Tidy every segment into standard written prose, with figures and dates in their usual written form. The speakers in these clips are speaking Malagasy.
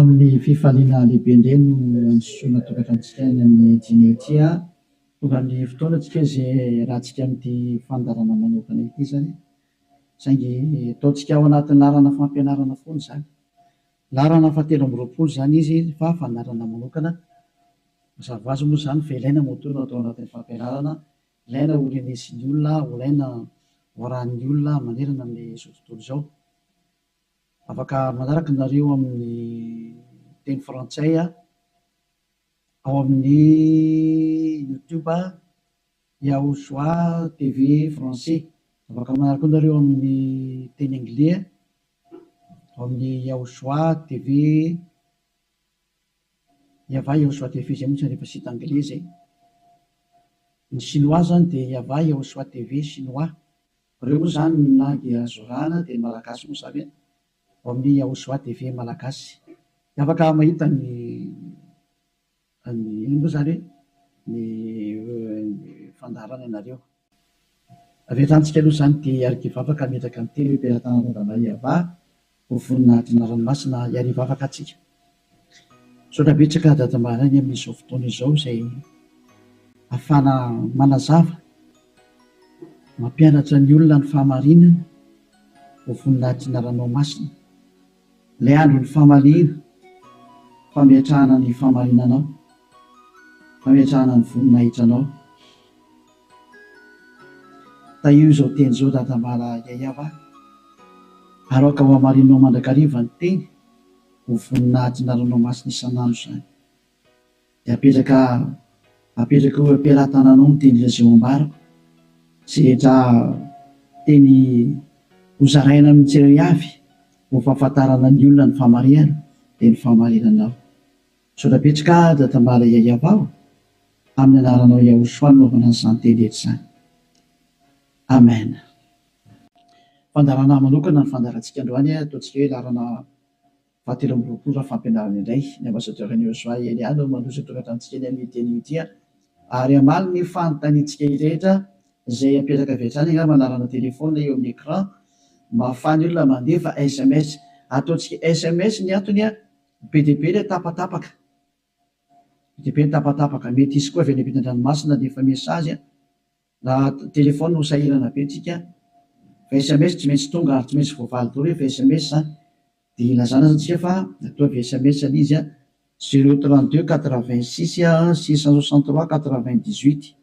amin'ny fifaliana lehibe indray no ansoina tokatranotsika ny amin'ny jinetia tonga ny fotoana antsika izay rahantsika amin'ity fandarana manokana ity zany saingy ataontsika ao anatin'ny larana fampianarana foana zany larana fahatelo amby roapolo zany izy fa fandarana manokana mazava ho azy moa zany fa ilaina motorina atao anatin'ny fampianarana ilaina ho renesin'ny olona ilaina hoarahan'ny olona manerana amin'izao tontolo izao. Afaka manaraka nareo amin'ny teny frantsay ao amin'ny YouTube Yahushua TV français. Afaka manaraka nareo amin'ny teny anglais ao amin'ny Yahushua TV Yava Yahushua TV zay mihitsy rehefa sita anglais zay. Ny chinois zany dia Yava Yahushua TV chinois. Reo moa zany ny langue azorana dia malagasy moa zany ao amin'ny Yahushua TV malagasy. Afaka mahita ny moa zany ny fandarana ianareo. Rehetransika aloha zany dia arikivavaka metraka amin'ny telo mpiara-tanana Yava ho voninahitry ny ranomasina iarivavaka atsika. Saotra betsaka dadamarany amin'izao fotoana izao izay ahafana manazava mampianatra ny olona ny fahamarinana ho voninahitry ny ranomasina. Ilay andro ny fahamaliana fametrahana ny fahamarinanao, fametrahana ny voninahitranao. Taio izao teny izao dadamala Yayava aroka ho hamarinanao mandrakariva ny teny ho voninahitry ny ranomasina isan'andro zany. Dia apetraka ho ampiaratananao ny teny izay ambarako sy rehetra teny hozaraina amin'ny tsirairay avy ho fahafantarana ny olona ny fahamarinana dia ny fahamarinanao. Saotra betsaka dadamala Yayava ao amin'ny anaranao Yahushua naovana an'izany teny rehetra izany. Amen. Fandarana manokana ny fandarantsika androany ataontsika hoe larana fahatelo amby roapolo raha fampianarana indray ny ambasadorany Yahushua Eliano mandroso tokatrantsika eny amin'ny teny ity ary amaly ny fanontaniantsika rehetra izay apetraka avy hatrany angamba larana telefona eo amin'ny écran mba ahafahany olona mandefa SMS. Ataontsika SMS ny antony be dia be ilay tapatapaka, be dia be ny tapatapaka mety isy koa avy any ampitan-dranomasina dia efa mesazy raha telefona no sahirana be tsika fa SMS tsy maintsy tonga ary tsy maintsy voavaly daholo rehefa SMS zany dia ilazana antsika fa atao avy SMS ny izy 032 86 663 98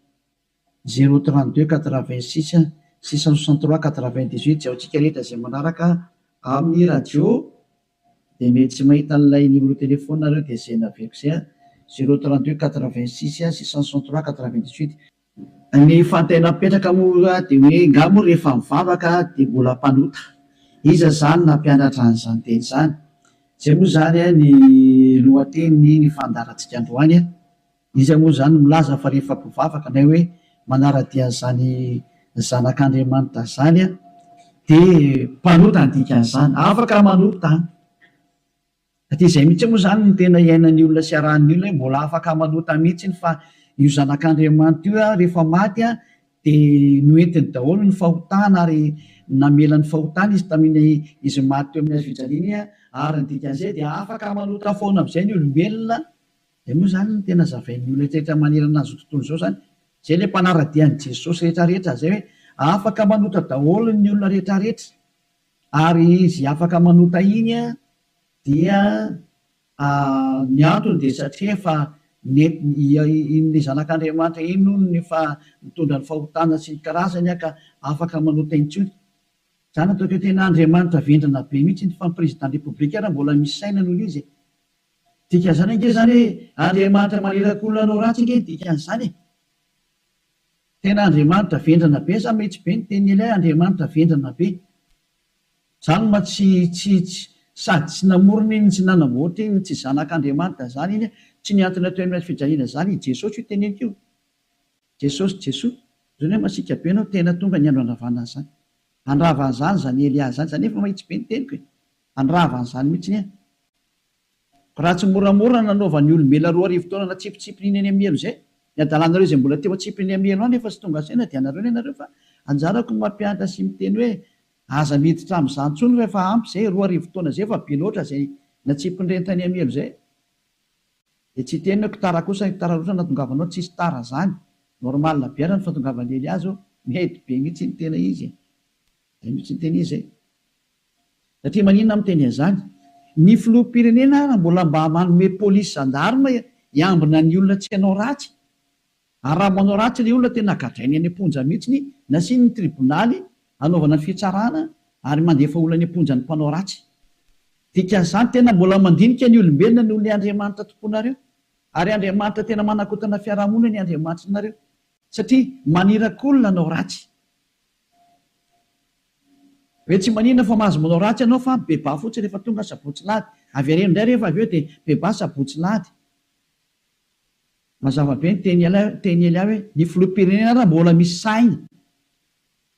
032 86 663 98 zay antsika rehetra izay manaraka amin'ny radio dia mety tsy mahita an'ilay numéro telefona nareo dia izay naveriko izay 032 86 663 98. Ny fantaina mipetraka moa dia hoe ngamo rehefa mivavaka dia mbola mpanota iza zany nampianatra an'izany teny izany. Izay moa zany ny lohateny ny fandarantsika androany. Izy moa zany milaza fa rehefa mpivavaka na hoe manaradia an'izany zanak'Andriamanitra zany dia mpanota ny dikan'izany, afaka manota. Satria izay mihitsy moa zany ny tena iainan'ny olona sy arahan'ny olona mbola afaka manota mihitsy fa io zanak'Andriamanitra io rehefa maty dia noentiny daholo ny fahotana ary namela ny fahotana izy tamin'ny izy maty teo amin'ny hazofijaliana ary ny dikan'izay dia afaka manota foana amin'izay ny olombelona. Dia moa zany ny tena zavain'ny olona rehetra manerana azy tontolo izao zany izay ilay mpanaradian'i Jesosy rehetrarehetra zay hoe afaka manota daholo ny olona rehetrarehetra ary izy afaka manota iny dia ny antony dia satria efa in'ilay zanak'Andriamanitra iny no ny fa mitondra ny fahotana sy ny karazany ka afaka manota intsony. Zany ataoko hoe tena Andriamanitra vendrana be mihitsy ny fampirezidan repoblika raha mbola misy saina noho izy. Dikan'izany ange zany hoe Andriamanitra maneraka olona anao ratsy ange dikan'izany. Tena Andriamanitra vendrana be sa mihitsy be ny teny ilay Andriamanitra vendrana be. Zany ma tsy sady tsy namorona iny tsy nanamboatra iny tsy zanak'Andriamanitra zany iny tsy niantona teo amin'ny fijaliana zany Jesosy io teneniko io. Jesosy zany hoe masika be anao tena tonga ny andro andravana zany. Andravana zany zany Elia zany zany efa mahitsy be ny teniko e. Andravana zany mihitsy ny raha tsy moramora nanaovan'ny olombelona 2 na tsipitsipinyny eny amielo zay ny adalanareo izay mbola teo atsipiny amielo any efa tsy tonga saina dia anareo ny anareo fa anjarako ny mampianatra sy miteny hoe aza miditra amin'izany intsony rehefa ampy zay 2 taona zay efa be loatra zay na tsy mpindrentany amielo zay de tsy teny hoe tara kosa tara rosa natongavanao tsisy tara zany normal biara ny fatongavany Eliazy mety be mihitsy ny tena izy mihitsy ny tena izy zay satria maninona miteny an'izany ny filoham-pirenena raha mbola mba manome polisy zandarma hiambina ny olona tsy hanao ratsy ary raha manao ratsy le olona tena gadrainy any am-ponja mihitsy nasiny ny tribonaly anaovana ny fitsarana ary mandefa olona any am-ponja ny mpanao ratsy dikan'izany tena mbola mandinika ny olombelona noho ny Andriamanitra tomponareo ary Andriamanitra tena manakotana fiarahamonina ny Andriamanitra nareo satria manirakolona anao ratsy hoe tsy manina fa mahazo manao ratsy ianao fa beba fotsiny rehefa tonga sabotsy lady avy areno indray rehefa avy eo dia beba sabotsy lady mazava be ny teny Elia hoe ny filoham-pirenena raha mbola misy saina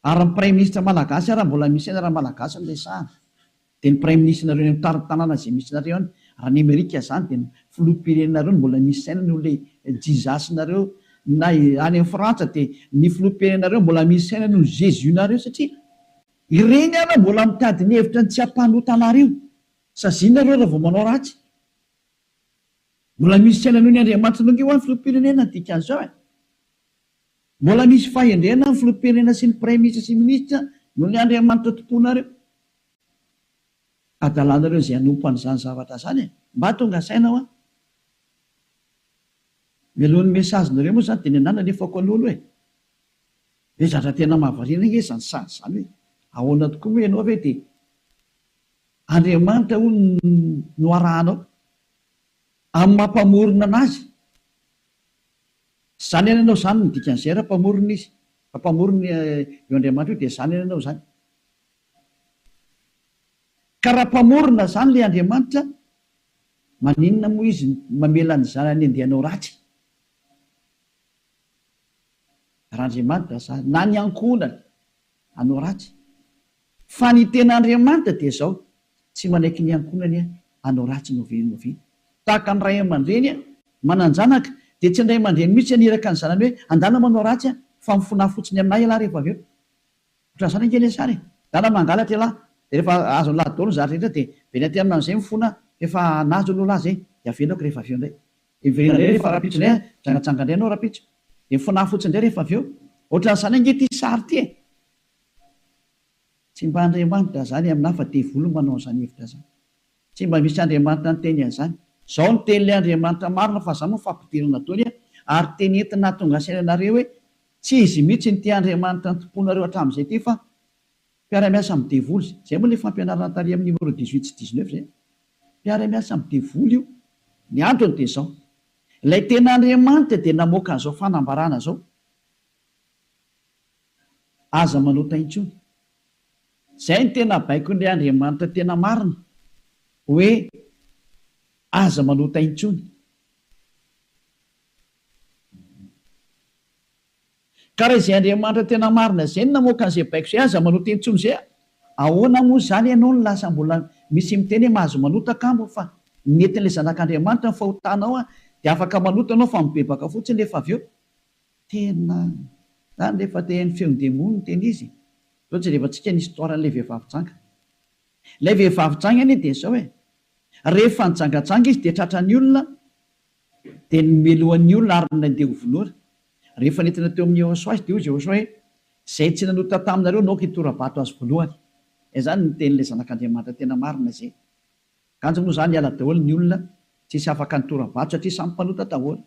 ary ny prime ministre malagasy raha mbola misy saina raha malagasy no resahana dia ny prime ministre nareo ny tanàna izay misy nareo any raha ny Amerika izany dia ny filoham-pirenenareo mbola misy saina noho le jizasinareo na any amin'ny Frantsa dia ny filoham-pirenenareo mbola misy saina noho Jésus nareo satria ireny ara mbola mitady ny hevitra ny tsy hampanotanario sazinareo raha vao manao ratsy mbola misy saina noho ny Andriamanitra nonge ho any filoham-pirenena dikan'izao mbola misy fahendrena ny filoham-pirenena sy ny prime ministre sy ministra noho ny Andriamanitra tomponareo adalanareo izay hanompo an'izany zavatra zany mba tonga saina ho mialohan'ny mesazinareo moa zany dia ny anana nefako an'olo hoe zatra tena mahavariana nge zany sady zany hoe ahoana tokoa moa ianao ve dia Andriamanitra ho no arahanao amin'ny mampamorona anazy zany ianao zany ny dikan'izay raha mpamorona izy mpamorona eo Andriamanitra io dia zany ianao zany ka raha mpamorona zany le Andriamanitra maninona moa izy mamela ny zanany andehanao ratsy raha Andriamanitra zany na ny ankohonana hanao ratsy fa ny tena Andriamanitra dia zao tsy manaiky ny ankohonany hanao ratsy novinovy tahaka ny ray aman-dreny mananjanaka dia tsy indray aman-dreny mihitsy aniraka ny zanany hoe andana manao ratsy fa mifona fotsiny aminay ialahy rehefa avy eo ohatran'izany angeny sary dana mangalatra ialahy dia rehefa azo lahy daholo zatra rehetra dia veny aty amin'izay mifona efa nazo no lahy zay dia avenako rehefa avy eo indray iverena indray rehefa rapitso indray jangatsanga indray anao rapitso dia mifona fotsiny indray rehefa avy eo ohatran'izany ange ty sary ty tsy mba Andriamanitra zany aminahy fa devolo manao an'izany hevitra zany tsy mba misy Andriamanitra ny teny an'izany zao ny tenyle Andriamanitra marina fa zany mifampidirana taony ary teny entina tonga sainanareo hoe tsy izy mihitsy ny ty Andriamanitra ny tomponareo hatramin'izay ty fa mpiara-miasa amin'ny devoly zay moa le fampianarana tary amin'ny numéro 18 sy 19 zay mpiara-miasa amin'ny devoly io ny antony dia zao ilay tena Andriamanitra dia namoaka an'izao fanambarana zao aza manota intsony zay ny tena baiko n'ilay Andriamanitra tena marina hoe aza manota intsony ka raha izay Andriamanitra tena marina zay ny namoaka an'izay baiko zay aza manota intsony zay ahoana moa zany ianao no lasa mbola misy miteny hoe mahazo manota kambo fa netin'ilay zanak'Andriamanitra ny fahotanao dia afaka manota anao fa mibebaka fotsiny rehefa avy eo tena zany rehefa tehan'ny feon-demony ny teny izy zao tsy rehefa tsika ny histoiran'ilay vehivavy janga ilay vehivavy janga any dia zao rehefa nijangatsanga izy dia tratrany olona dia nomelohan'ny olona ary nandeha hovonoana rehefa nentina teo amin'ny Joshua dia hoy Joshua hoe zay tsy nanota taminareo naoka hitorabato azy voalohany zany ny tenin'ilay zanak'Andriamanitra tena marina zay kanjo moa zany hiala daholo ny olona tsisy afaka nitorabato satria samy mpanota daholo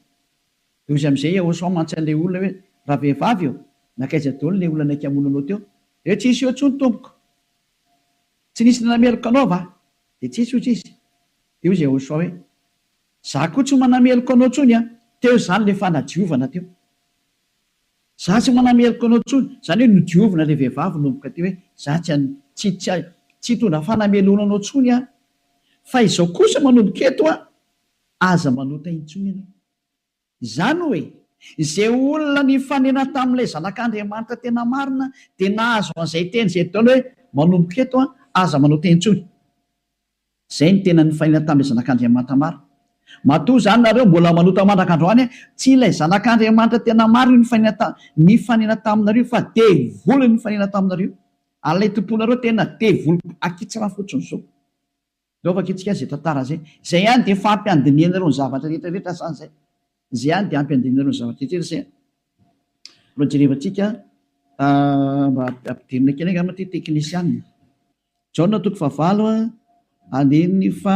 dia izy amin'izay Joshua mantsy an'ilay olona hoe raha vehivavy eo nakaiza daholo ilay olona naiky hamonanao teo dia tsy hisy eo intsony tompoko tsy nisy nanameloka anao va dia tsy hisy ozy izy dia hoy Joshua hoe za koa tsy manameloka anao intsony teo zany le fanadiovana teo za tsy manameloka anao intsony zany hoe nodiovina ilay vehivavy nomboka teo hoe za tsy tondra fanamelona anao intsony fa izao kosa manomboka eto aza manota intsony ianao izany hoe izay olona ny fanena tamin'ilay zanak'Andriamanitra tena marina dia nahazo an'izay teny izay taona hoe manomboka eto aza manota intsony zay ny tena ny fanena tamin'ilay zanak'Andriamanitra marina matoa zany nareo mbola manota mandrak'androany tsy ilay zanak'Andriamanitra tena marina ny fanena taminareo fa devoly ny fanena taminareo alay tomponareo tena devoly akitsy raha fotsiny zao Laovaka itsika zay tantara zay. Zay ihany dia fampiandiniana ireo ny zavatra rehetrarehetra zany zay. Zay ihany dia ampiandiniana ireo ny zavatra rehetrarehetra zay. Mba jerevantsika mba ampidirina kely angamba ty teknisianina. Jaona 9 andiny fa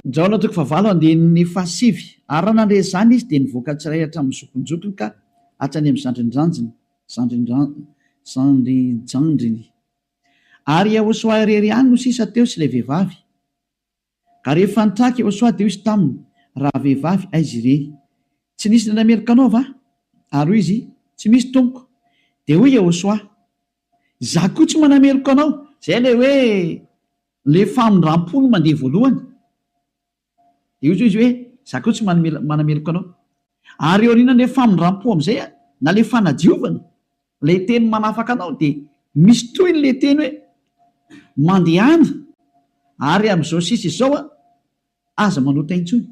Jaona 9 andiny fa 7 ary raha nandre zany izy dia nivoaka tsiray hatramin'ny zokonjokony ka hatrany amin'ny zandrinjandriny ary Ahosoa irery ihany no sisa teo sy ilay vehivavy ka rehefa nitraky Ahosoa dia izy taminy raha vehivavy aizy ireny tsy nisy nanamelika anao va ary izy tsy misy tompo dia hoy Ahosoa za koa tsy manamelika anao zay le hoe le famindram-pony mandeha voalohany dia izy hoe za koa tsy manamelika anao ary eo aoriana le famindram-po amin'izay na le fanadiovana le teny manafaka anao dia misy toy le teny hoe mandehana ary amin'izao sisa izao aza manota intsony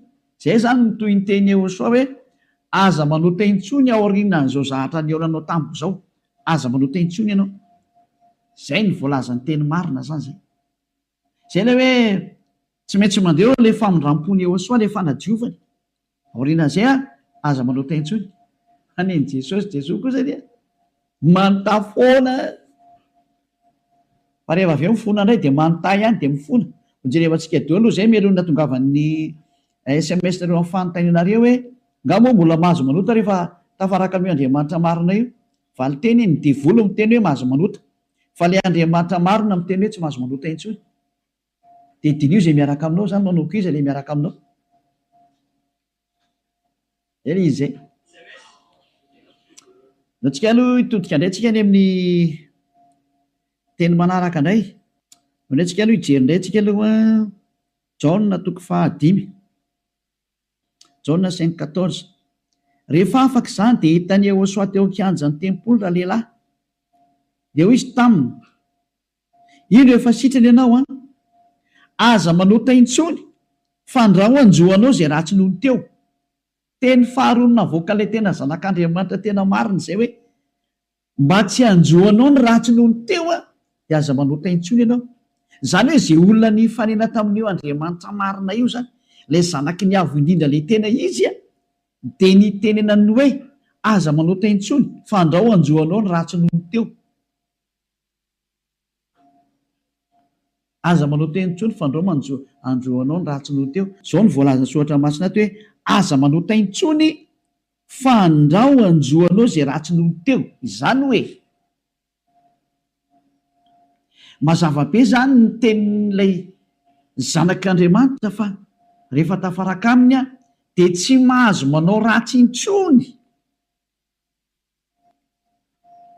zay zany no toy ny teny Ahosoa hoe aza manota intsony ao aorianan'izao zahatra ny eolanao tamiko zao aza manota intsony ianao zay ny voalazany teny marina zany zay zay le hoe tsy maintsy mandeha le famindram-pony Ahosoa le fanadiovany aorianan'izay aza manota intsony aneny Jesosy koa zany manontà foana fa rehefa avy eo mifona indray dia manontà ihany dia mifona jerevantsika deo aloha zay melona tongavan'ny SMS nareo amin'ny fanontanianareo hoe nga moa mbola mahazo manota rehefa tafaraka amin'io Andriamanitra marina io valy teny ny devoly miteny hoe mahazo manota fa le Andriamanitra marina miteny hoe tsy mahazo manota intsony dia dinio zay miaraka aminao zany manoko izy le miaraka aminao eny izy zay natsika aloha hitodika indray tsika any amin'ny teny manaraka indray indray tsika aloha hijery indray tsika aloha Jaona 5 Jaona 5:14 rehefa afaka izany dia hitany Ahosoa teo an-kianjan'ny tempoly raha lehilahy dia hoy izy taminy ino efa sitrany ianao aza manota intsony fa ndraho anjoanao zay ratsy nohony teo teny faharoa navoaka ilay tena zanak'Andriamanitra tena marina zay hoe mba tsy anjoanao ny ratsy nohony teo dia aza manota intsony ianao zany hoe zay olona ny fanena tamin'io Andriamanitra marina io zany lay zanaky ny avo indrindra le tena izy dia ny tenenany hoe aza manota intsony fa ndraho anjoanao ny ratsy nohony teo aza manota intsony fa ndraho anjoanao ny ratsy nohony teo zao ny voalazana soratra masina ato hoe aza manota intsony fa ndraho anjoanao zay ratsy nohony teo izany hoe mazava be zany ny tenin'ilay zanak'Andriamanitra fa rehefa tafaraka aminy dia tsy mahazo manao ratsy intsony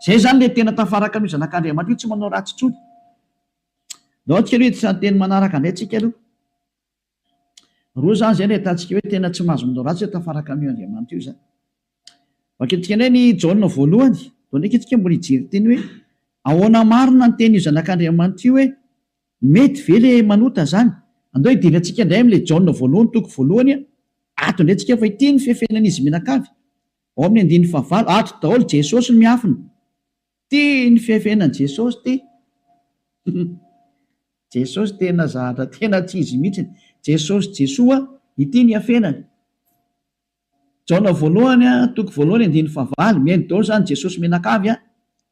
zay zany le tena tafaraka amin'io zanak'Andriamanitra io tsy manao ratsy intsony dao tsika aloha itsa teny manaraka indray tsika aloha roa zany zay le atantsika hoe tena tsy mahazo manao ratsy hoe tafaraka amin'io Andriamanitra io zany vakentsika indray ny Jaona 1 dao ndraiky itsika mbola hijery teny hoe ahoana marina ny teny io zanak'Andriamanitra io hoe mety ve le manota zany andao hidirina antsika indray amin'ilay Jaona 1:1 ato indray tsika fa ity ny fihafenan'izy menakavy ao amin'ny 9 ato daholo Jesosy no miafina ty ny fihafenan'i Jesosy ty Jesosy tena zahatra tena tsy izy mihitsy Jesosy Jesoa ity ny hafenany Jaona 1:1 mihaino daholo zany Jesosy menakavy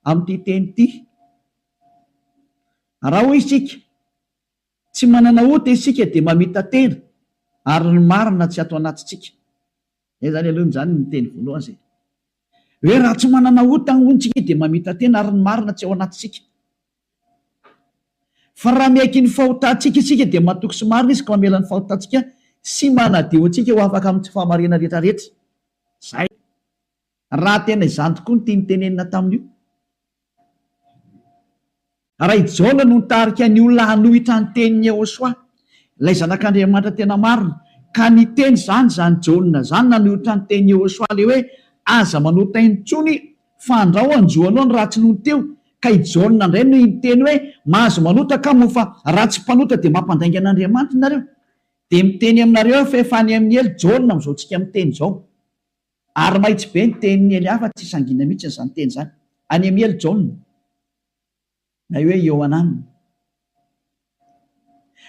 amin'ity teny ity raha hoy isika tsy manana ota isika dia mamita tena ary ny marina tsy ato anatintsika zay zany aloha zany ny teny voalohany zay hoe raha tsy manana ota ny ontsika dia mamita tena ary ny marina tsy ao anatintsika fa raha miaiky ny fahotantsika isika dia matoky sy marina izy ka mamela ny fahotantsika sy manadio antsika ho afaka amin'ny tsy fahamarina rehetrarehetra zay raha tena izany tokoa ny tiany tenenina tamin'io raha ijaona no nitarika ny olona hanohitra ny teniny Ahosoa ilay zanak'Andriamanitra tena marina ka ny teny zany Jaona zany nanohitra ny teniny Ahosoa le hoe aza manota intsony fa ndraho anjoanao ny ratsy nohony teo ka ijaona indray no ny teny hoe mahazo manota ka moa fa ratsy mpanota dia mampandainga an'Andriamanitra nareo dia miteny aminareo fa efa any amin'ny ely jaona am'izao tsika miteny zao, ary mahitsy be ny tenin'ny ely hafa tsy sangina mihitsy nyzany teny zany, any amin'ny ely jaona na hoe eo anaminy,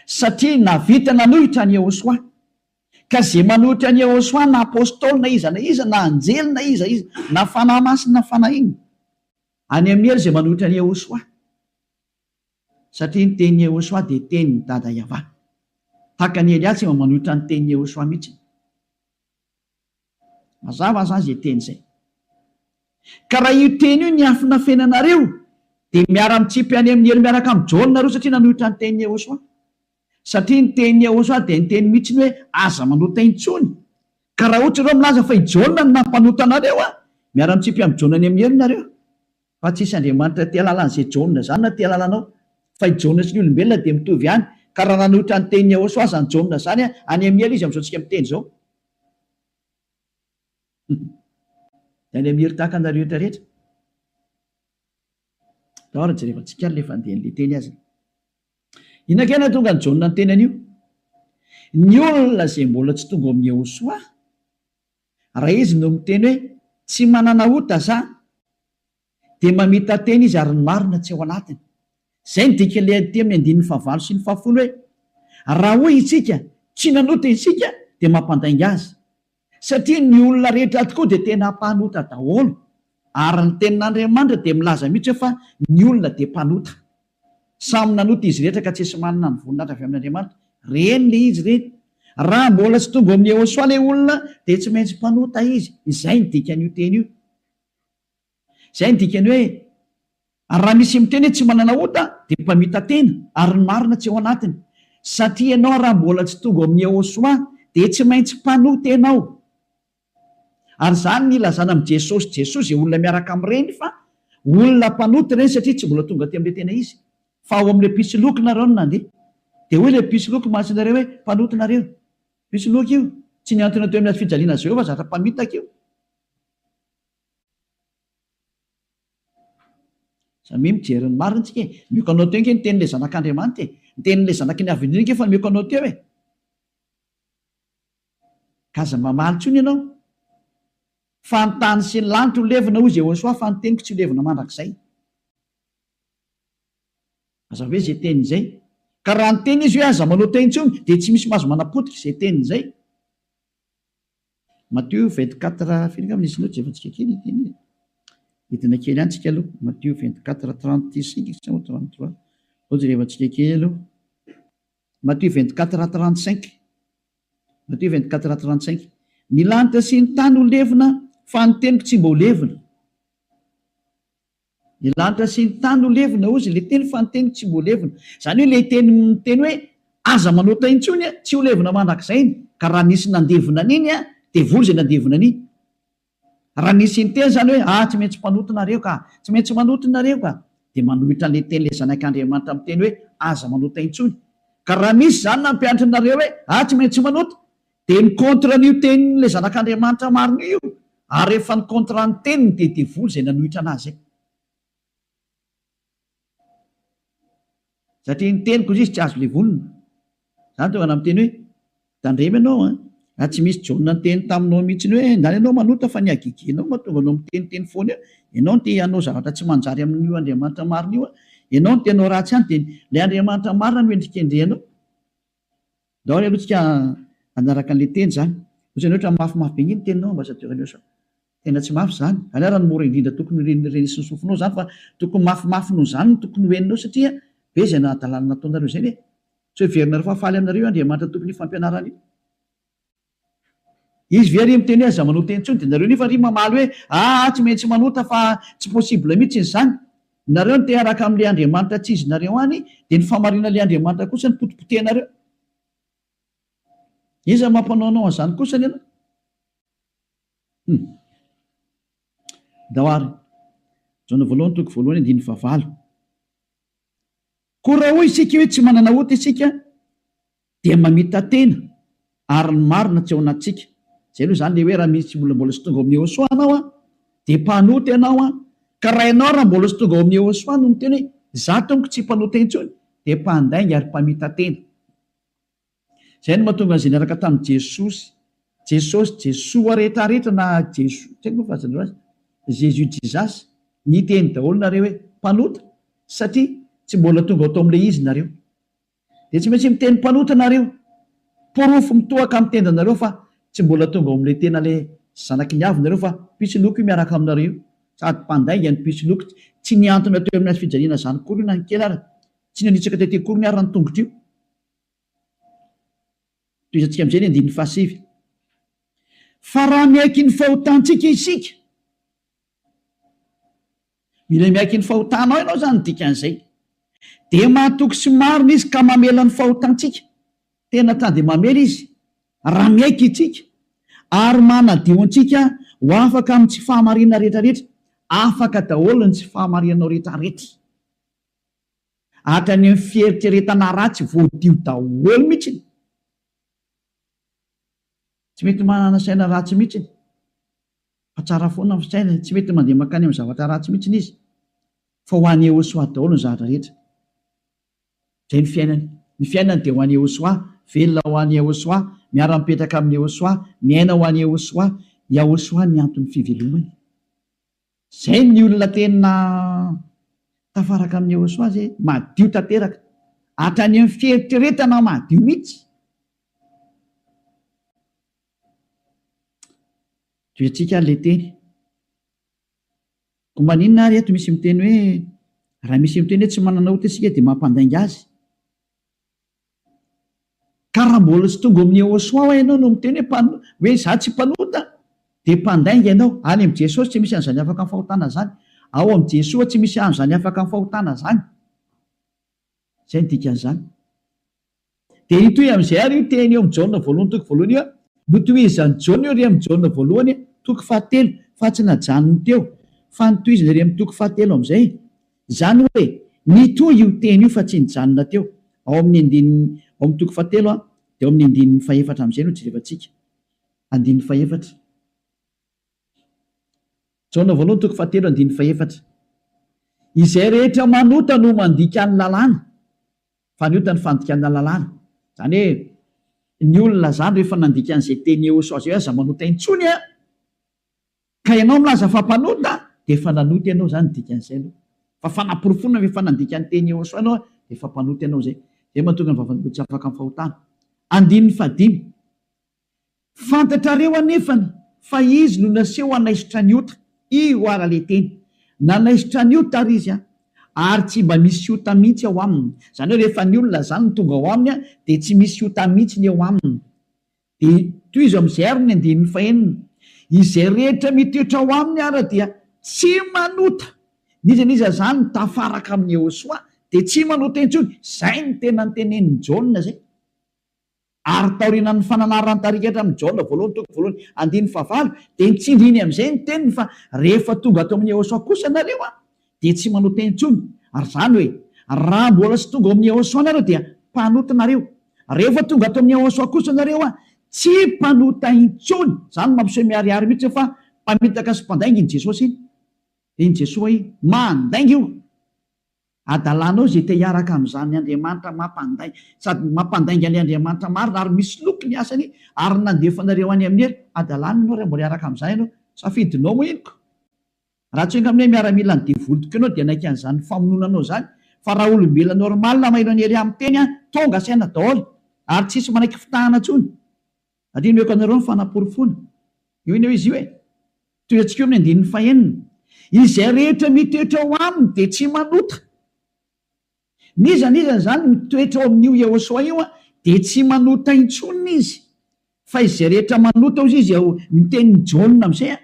satria navita nanohitra ny Yehosoa, ka zay manohitra ny Yehosoa na apôstôly na iza na anjely na iza na fanahy masina na fanahy iny, any amin'ny ely zay manohitra ny Yehosoa, satria ny tenin'ny Yehosoa dia tenin'ny dada Yahova, haka ny Eliasy manohitra ny tenin'ny Yehosoa mihitsy. Mazava zany zay teny zay. Ka raha io teny io ny afina fenanareo dia miara-mitsipy any amin'ny ely miaraka amin'ny jaonareo, satria nanohitra ny tenin'ny Yehosoa, satria ny tenin'ny Yehosoa dia ny teny mihitsy hoe aza manota intsony. Ka raha ohatra ireo milaza fa i jaona no nampanota anareo miara-mitsipy amin'ny jaona any amin'ny ely nareo, fa tsisy Andriamanitra tia lalan'izay jaona zany na tia lalanao, fa i jaona sy ny olombelona dia mitovy ihany. Ka raha nanohitra ny tenin'ny Yehosoa zany jaona zany any amin'ny ely izy amin'izao tsika miteny zao, dia any amin'ny hery tahaka anareo rehetrarehetra. Dahora jerevantsika le fandehan'le teny azy. Inakena tonga ny jaona ny teny an'io? Ny olona izay mbola tsy tonga amin'ny Yehosoa, raha izy no miteny hoe tsy manana ota za, dia mamita teny izy ary ny marina tsy ao anatiny. Zay ny dikan'ilay aty amin'ny 9:9 sy 10 hoe raha hoy isika tsy nanota isika dia mampandainga azy, satria ny olona rehetra tokoa dia tena mpanota daholo, ary ny tenin'Andriamanitra dia milaza mihitsy fa ny olona dia mpanota, samy nanota izy rehetra ka tsy esy manana ny voninahitra avy amin'Andriamanitra. Reny le izy reny. Raha mbola tsy tonga amin'ny Yehosoa ilay olona dia tsy maintsy mpanota izy. Izay ny dikan'io teny io. Izay ny dikany hoe raha misy miteny hoe tsy manana ota dia mpamita tena ary ny marina tsy ao anatiny, satria ianao raha mbola tsy tonga amin'ny Yehosoa dia tsy maintsy mpanota ianao. Ary zany ny ilazana amin'i Jesosy izay olona miaraka amin'ireny fa olona mpanota ireny, satria tsy mbola tonga teo amin'ilay tena izy, fa ao amin'ilay pisoloky nareo no nandeha. Dia hoy ilay pisoloky mahatsinareo hoe mpanota nareo. Pisoloky io tsy niantona teo amin'ny fijaliana Jehovah zatra mpamitaka io. Samy mijery ny marina tsika, mioko anao teo nke ny tenin'ilay zanak'Andriamanitra, ny tenin'ilay zanaky ny avy indrindra fa mioko anao teo e. Ka aza mamaly tsony ianao fa ny tany sy ny lanitra ho levina hoy Jehosoa, fa ny teniko tsy ho levina mandrakizay. Aza hoe zay teny izay. Ka raha ny teny izy hoe aza manota intsony dia tsy misy mahazo manapotika izay teny izay. Matthieu 24 firinga amin'izy loatra jevantsika kely teny hitina kely ihany tsika aloha. Matthieu 24:35 sa 33 ojerevantsika kely aloha. Matthieu 24:35. Matthieu 24:35. Ny lanitra sy ny tany ho levina fa ny teniko tsy mba ho levina. Ny lanitra sy ny tany ho levina ozy ilay teny fa ny teniko tsy mba ho levina. Zany hoe ilay teny hoe aza manota intsony tsy ho levina mandrakizay, ka raha nisy nandevina an'iny dia vory izay nandevina an'iny. Raha nisy ny teny zany hoe tsy maintsy mpanota nareo ka, tsy maintsy manota nareo ka, dia manohitra an'ilay teny ilay zanak'Andriamanitra amin'ny teny hoe aza manota intsony. Ka raha misy zany nampianatra nareo hoe tsy maintsy manota, dia ny kontra n'io tenin'ilay zanak'Andriamanitra marina io, ary rehefa ny kontra ny teniny dia devoly izay nanohitra anazy. Satria ny teniko izy tsy azo levolina. Zany tonga namiteny hoe tandremy ianao tsy misy jaona ny teny taminao mihitsy ny hoe ndany ianao manota fa ny agigenao mahatonga anao miteniteny foana eo. Ianao no te hanao zavatra tsy manjary amin'io Andriamanitra marina io, ianao no te hanao ratsy ihany, dia ilay Andriamanitra marina no endrikendrehanao. Daholo aloha tsika anaraka an'ilay teny zany. Ohatrany ohatra mafimafy be iny teninao ambassadeur Iosa. Tena tsy mafy zany. Any raha ny mora indrindra tokony renisy ny sofinao zany, fa tokony mafimafy noho zany no tokony hoeninao, satria be izay nahadalana nataonareo izay hoe tsy heverinareo fa faly aminareo Andriamanitra tokony fampianarana io. Izy ve ary miteny hoe aza manota intsony, dia nareo nefa ry mamaly hoe tsy maintsy manota fa tsy possible mihitsy izany. Nareo no te araka amin'ilay Andriamanitra tsy izy nareo any, dia ny famarinan'ilay Andriamanitra kosa ny potipotehnareo. Iza mampanaonao an'izany kosa ny ianao? Dahoary jaona voalohany toko voalohany 9:9. Koa raha hoy isika hoe tsy manana ota isika dia mamita tena ary ny marina tsy ao anatsika. Zay aloha zany le hoe raha misy mbola sy tonga amin'ny Yehosoa anao dia mpanota ianao ka raha ianao raha mbola sy tonga ao amin'ny Yehosoa no miteny hoe za tompoko tsy mpanota intsony, dia mpandainga ary mpamita tena. Zay no mahatonga an'izay niaraka tamin'i Jesoa rehetrarehetra na Jesoa tsy haiko moa fazanareo azy Jesus niteny daholo nareo hoe mpanota satria tsy mbola tonga atao amin'ilay izy nareo. Dia tsy maintsy miteny mpanota nareo, porofo mitohaka amin'ny tendanareo fa tsy mbola tonga ao amin'ilay tena ilay zanaky ny avy nareo fa pitsiloko io miaraka aminareo sady mpandainga ny pitsiloko. Tsy niantona teo amin'ny azy fijaliana zany kory io na ny kely ary tsy nanitsaka tety kory ny ary ny tongotra io. Toizantsika amin'izay ny 9 fa raha miaiky ny fahotantsika isika, mila miaiky ny fahotanao ianao zany dikan'izay, dia mahatoky sy marina izy ka mamela ny fahotantsika. Tena tady mamela izy raha miaiky itsika ary manadio antsika ho afaka amin'ny tsy fahamarinana rehetrarehetra, afaka daholo ny tsy fahamarinanao rehetrarehetra, hatrany amin'ny fieritreretana ratsy voadio daholo mihitsy. Tsy mety manana saina ratsy mihitsy fa tsara foana ny saina, tsy mety mandeha makany amin'ny zavatra ratsy mihitsy izy fa ho an'ny Ehosoa daholo ny zavatra rehetra. Zay ny fiainany dia ho an'ny Ehosoa, velona ho an'ny Ehosoa, miara-mipetraka amin'ny Ehosoa, miaina ho an'ny Ehosoa, Ehosoa ny antony fivelomany. Zay ny olona tena tafaraka amin'ny Ehosoa zay madio tanteraka, hatrany amin'ny fieritreretana madio mihitsy. Toetsika an'ilay teny. Ko maninona ary eto misy miteny hoe raha misy miteny hoe tsy manana ota isika dia mampandainga azy. Ka raha mbola tsy tonga amin'ny Ehosoa ho ianao no miteny hoe za tsy mpanota dia mpandainga ianao. Any amin'ny Jesosy tsy misy an'izany afaka amin'ny fahotana zany, ao amin'ny Jesoa tsy misy an'izany afaka amin'ny fahotana zany. Zay ny dikan'izany. Dia itoy amin'izay ary io teny eo amin'ny Jaona voalohany toko voalohany io, notohizan'ny Jaona io ry amin'ny Jaona voalohany toko 7 fa tsy najanony teo fa nitohizany ry amin'ny toko 7 amin'izay. Izany hoe nitohy io teny io fa tsy nijanona teo. Ao amin'ny toko 7 dia ao amin'ny 4 amin'izay no jerevantsika. 4. Jaona voalohany toko 7 4. Izay rehetra manota no mandika ny lalàna, faniota ny fandikana lalàna. Zany hoe ny olona zany rehefa nandika an'izay teny Ehosoa zay aza manota intsony ka ianao milaza fa mpanota dia efa nanota ianao zany dikan'izay aloha. Fa fanamporofonina rehefa nandika ny teny Ehosoa ianao dia efa mpanota ianao zay. Zay mahatonga ny vavan'olona tsy afaka amin'ny fahotana. 5. Fantatrareo anefany fa izy no naseho hanaisitra ny ota. Io ara le teny nanaisitra ny ota ary izy ary tsy mba misy ota mihitsy ao aminy. Zany hoe rehefa ny olona zany no tonga ao aminy dia tsy misy ota mihitsy ny eo aminy. Dia toy izy amin'izay ary ny 9 izay rehetra mitoetra ao aminy ara dia tsy manota. Niza zany ny tafaraka amin'ny Ehosoa dia tsy manota intsony. Zay ny tena nytenenin'ny Jaona zay. Ary taorian'ny fananarany tarikatra amin'ny Jaona voalohany toko voalohany 5 dia nitsindriny amin'izay ny teniny fa rehefa tonga ato amin'ny Ehosoa kosa nareo dia tsy manota intsony. Ary zany hoe raha mbola tsy tonga amin'ny Ehosoa nareo dia mpanota nareo. Rehefa tonga ato amin'ny Ehosoa kosa nareo tsy mpanota intsony. Zany mampiseho miariary mihitsy fa mpamitaka sy mpandainga iny Jesosy iny. Dia iny Jesosy mandainga io. Adalanao zay te hiaraka amin'izany Andriamanitra mampandainga sady mampandainga ny Andriamanitra marina ary misy loko ny asany ary nandefanareo any amin'ny hery. Adalana ianao raha mbola hiaraka amin'izany ianao, safidinao moa inoko. Raha tsy hoe miaramila ny devoly tokoa ianao dia naika an'izany famononanao zany. Fa raha olombelona normal maheno ny hery amin'ny teny tonga saina daholo ary tsisy manaiky fitahana intsony. Adino meko anareo ny fanaporofona. Io iny izy io toy antsika eo amin'ny 9 izay rehetra mitoetra ao aminy dia tsy manota. Niza zany mitoetra ao amin'io Ehosoa io dia tsy manota intsony izy. Fa izay rehetra manota ozy izy ao nitenin'ny Jaona amin'izay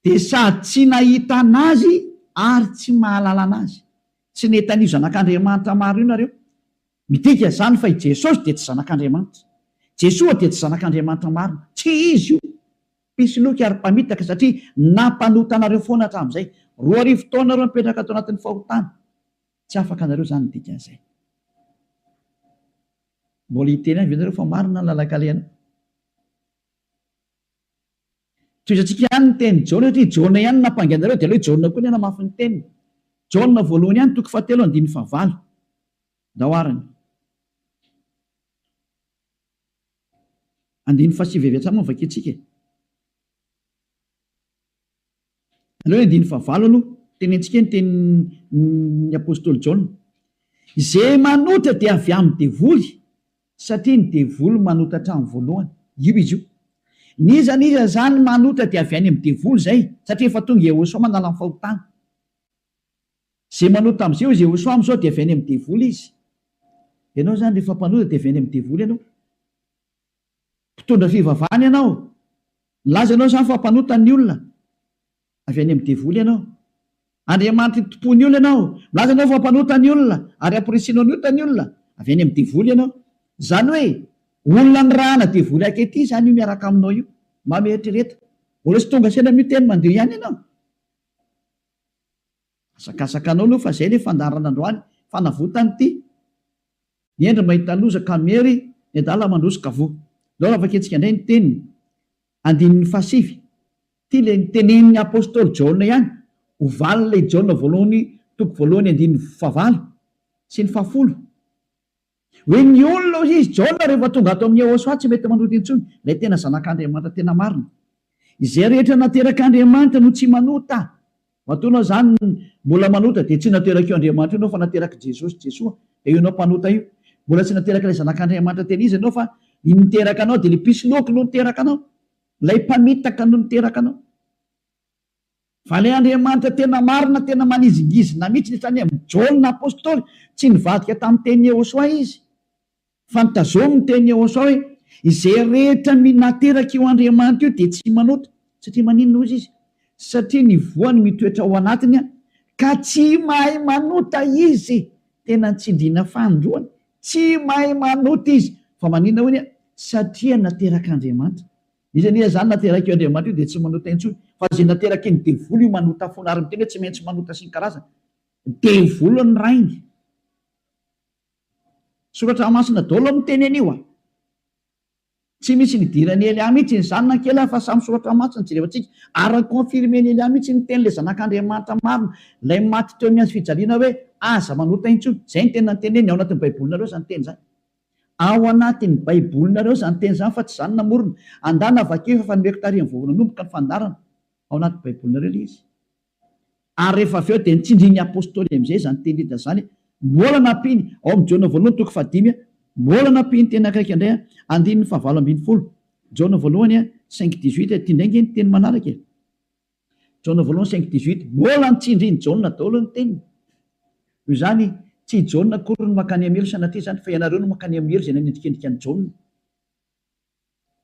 dia sady tsy nahita anazy ary tsy mahalala anazy. Tsy netan'io zanak'Andriamanitra maro io nareo. Midika zany fa i Jesosy dia tsy zanak'Andriamanitra. Jesoa dia tsy zanak'Andriamanitra marina. Tsy izy io. Pisoloky ary mpamitaka satria nampanota anareo foana hatramin'izay. 2 taona nareo mipetraka ato anatin'ny fahotana. Tsy afaka anareo zany ny dikan'izay. Mbola hiteny any ve nareo fa marina ny lalakaleana. Toizantsika ihany ny teny Jaona satria Jaona ihany nampanganareo dia ilay Jaona koa ny namafy ny teniny. Jaona voalohany ihany toko 7 5 daoarany. andiny fasivavy mo vaketsika aloha andiny favalo aloha tenentsika ny tenin'ny apôstôly Jaona izay manota dia avy amin'ny devoly satria ny devoly manotatra amin'ny voalohany io izy io niza zany manota dia avy any amin'ny devoly zay satria efa tonga Jehosoa manala ny fahotana zay manota am'izay Jehosoa am'izao dia avy any amin'ny devoly izy ianao zany rehefa mpanota dia avy any amin'ny devoly ianao mpitondra fivavahana ianao milaza ianao zany fa mpanota ny olona avy any amin'ny devoly ianao Andriamanitra tompony olona ianao milaza ianao fa mpanota ny olona ary ampiresinao ny ota ny olona avy any amin'ny devoly ianao zany hoe olona ny rahana devoly akety zany io miaraka aminao io mametrereta mbola sy tonga sena miteny mandeha ihany ianao asakasakanao aloha fa zay le fandarana androany fanavotany ty miendry mahita loza kamery ny adala mandroso kavo lao afaketsika indray ny teniny andininy fasivy ty le nitenen'ny apôstôly Jaona ihany ovaly le Jaona voalohany toko voalohany andininy favalo sy ny fahafolo hoe ny olona izy Jaona rehefa tonga ato amin'ny Jehosoa tsy mety manota intsony lay tena zanak'Andriamanitra tena marina izay rehetra naterak'Andriamanitra no tsy manota matonao zany mbola manota dia tsy nateraka io Andriamanitra ianao fa nateraka Jesosy Jesoa dia io anao mpanota io mbola tsy nateraka ilay zanak'Andriamanitra tena izy ianao fa niteraka anao dia le pisiloko no niteraka anao lay mpamitaka no niteraka anao fa lay Andriamanitra tena marina tena manizingizina mihitsy netrany amin'ny Jaona apôstôly tsy nivadika tamin'ny teny Jehosoa izy fa nitazomy ny teny Jehosoa hoe izay rehetra nateraka io Andriamanitra io dia tsy manota satria maninona izy satria ny voany mitoetra ao anatiny ka tsy mahay manota izy tena ntsindriana fandroany tsy mahay manota izy fa maninona hoy satria nateraka Andriamanitra izy zany nateraka io Andriamanitra io dia tsy manota intsony fa zay nateraka iny devoly io manota foana ary miteny hoe tsy maintsy manota sy ny karazana devoly ny rainy soratra masina daholo miteny anio tsy misy nidirany Elia mihitsy ny zanona kely fa samy soratra masina jerevantsika ary confirmeny Elia mihitsy ny teny le zanak'Andriamanitra marina lay maty teo amin'ny azy fijaliana hoe aza manota intsony zay ny tena nyteneny ao anatin'ny baibolinareo zany teny zany ao anatin'ny baibolinareo zany teny zany fa tsy zany namorona andana vakeo fa fanomeko tarihany voavona nomboka ny fandarana ao anatin'ny baibolinareo le izy ary rehefa avy eo dia nitsindriny apôstôly am'izay zany teny ita zany mbola nampiny ao amin'ny Jaona voalohany toko fahadimy mbola nampiny teny akaiky indray andininy favalo ambin'ny folo Jaona voalohany 5:18 tindraingy ny teny manaraka Jaona voalohany 5:18 mbola nitsindriny Jaona daholo ny teniny io zany tsy Jaona kory no makany amelo sanatria zany fa ianareo no makany amelo zay nanendrikendrika ny Jaona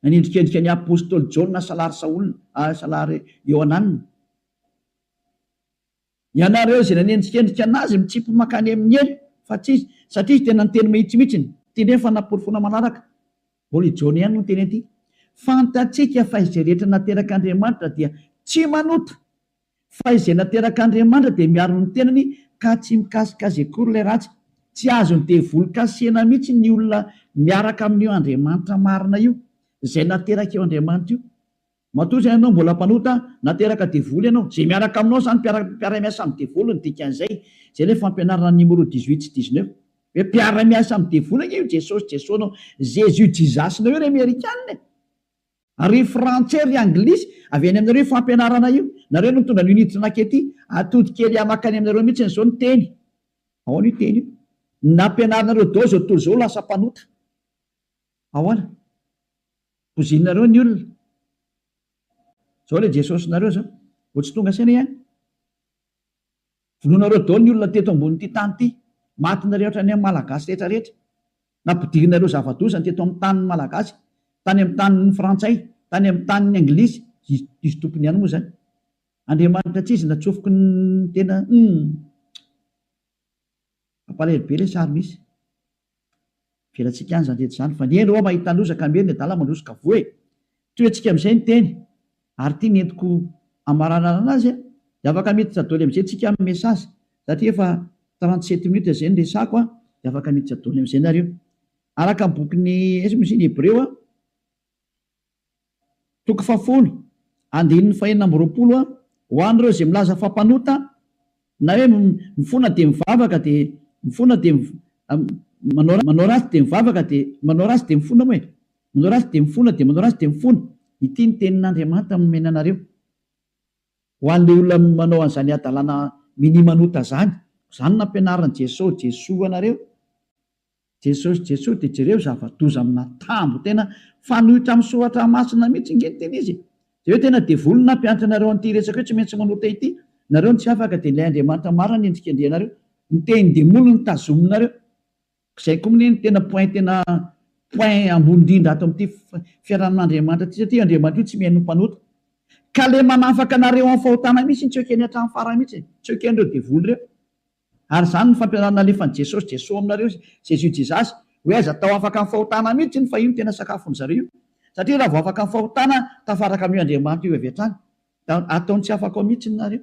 nanendrikendrika ny apôstôly Jaona salary Saolina salary Ioananina ianareo zay nanendrikendrika anazy mitsipy makany amin'ny elo fa tsisy satria tena nyteny mihitsimihitsiny teny hoe fanaporofona manaraka mbola Jaona ihany no teny aty fantatsika fa izay rehetra nateraka Andriamanitra dia tsy manota fa izay nateraka Andriamanitra dia miaro ny tenany ka tsy mikasika azy akory ilay ratsy tsy azony devoly kasena mihitsy ny olona miaraka amin'io Andriamanitra marina io izay nateraka eo Andriamanitra io matoa zay ianao mbola mpanota nateraka devoly ianao zay miaraka aminao zany mpiara-miasa amin'ny devoly ny dikan'izay zay le fampianarana numéro 18 sy 19 hoe mpiara-miasa amin'ny devoly io Jesosy Jesonao Jésus jizasinao io ry Amerikanina ary frantsay ry anglisy avy any aminareo fampianarana io nareo no mitondra ny unité nakety atody kely amakany aminareo mihitsy n'izao ny teny ao ny teny io nampianarana dao zao tontolo zao lasa mpanota ahoana bozinareo ny olona zao le Jesosy nareo zao vo tsy tonga saina ihany vonoanareo dao ny olona teto ambony tany ty matinareo ohatrany amin'ny malagasy rehetrarehetra nampidirinareo zava-dosany teto amin'ny tanin'ny malagasy tany amin'ny tanin'ny frantsay tany amin'ny tanin'ny anglisy izy tompony ihany moa zany Andriamanitra tsy izy natsofoko ny tena ampalahelo be le sary misy velantsika any zany rehetra zany fa ny endro ao mahita lozaka mely ny adala mandrosika voe toetsika amin'izay ny teny ary ty nentiko amaranana anazy dia afaka miditra daholo amin'izay tsika amin'ny mesazy satria efa 37 minutes zay ny resako dia afaka miditra daholo amin'izay nareo araka ny bokyny misy ny Hebreo toko fahafolo andininy fahenina amby roapolo ho an'ireo zay milaza fampanota na hoe mifona dia mivavaka dia mifona dia manao ratsy dia mivavaka dia manao ratsy dia mifona moa manao ratsy dia mifona, dia manao ratsy dia mifona. Ity ny tenin'Andriamanitra nomena anareo. Ho an'ilay olona manao an'izany adalàna minimanota zany, izany nampianaran'i Jesoa anareo. Jesosy dia jereo zava-doza amina tambo tena fanohitra amin'ny soratra masina mihitsy ingeny tena izy. Dia hoe tena devoly nampianatra anareo an'ity resaka hoe tsy maintsy manota ity. Nareo ny tsy afaka dia ilay Andriamanitra marina ny endrika anareo. Ny teny demoly ny tazominareo. Izay koa ny tena point ambony indrindra ato amin'ity fiarahan'Andriamanitra ity, satria Andriamanitra io tsy mihaino mpanota. Ka le manafaka anareo amin'ny fahotana mihitsy tsy ekeny hatramin'ny farany mihitsy, tsy eken'ireo devoly ireo. Ary izany ny fampianarana alefan'i Jesosy aminareo, Jesasy hoe aza tao afaka amin'ny fahotana mihitsy ny fa io tena sakafon'ny zareo. Satria raha vao afaka amin'ny fahotana tafaraka amin'io Andriamanitra io avy hatrany, ataony tsy afaka ao mihitsy nareo.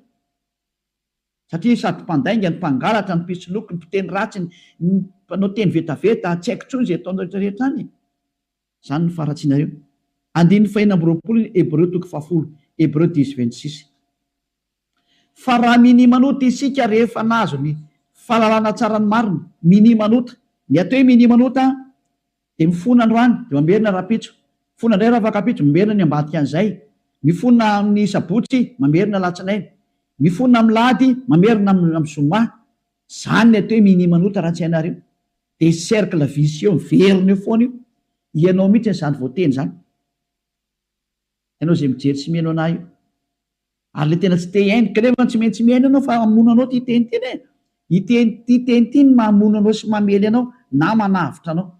Satria sady mpandainga ny mpangalatra, ny mpisoloky, ny mpiteny ratsy, ny mpanao teny vetaveta, tsy haiko intsony izay ataonao rehetra any. Izany ny faratsianareo. Andiny fahina amby roapolo, Hébreu 10, Hébreu 10:26. Fa raha minimanota isika rehefa nahazo ny fahalalana tsara ny marina, minimanota. Ny atao hoe minimanota dia mifona androany dia mamerina rapitso, mifona indray raha fakapitso, mamerina ny ambadika an'izay, mifona amin'ny sabotsy, mamerina latsinainy, mifona amin'ny lahady, mamerina amin'ny zoma. Izany ny atao hoe minimanota raha tsy hainareo. Dia cercle vicieux miverina eo foana io. Ianao mihitsy izany voateny izany. Ianao izay mijery sy mihaino anahy io. Ary le tena tsy te haino, kanefa tsy maintsy mihaino ianao fa mamono anao ty teny teny e. Ity teny ity ny mamono anao sy mamely anao na manavitra anao.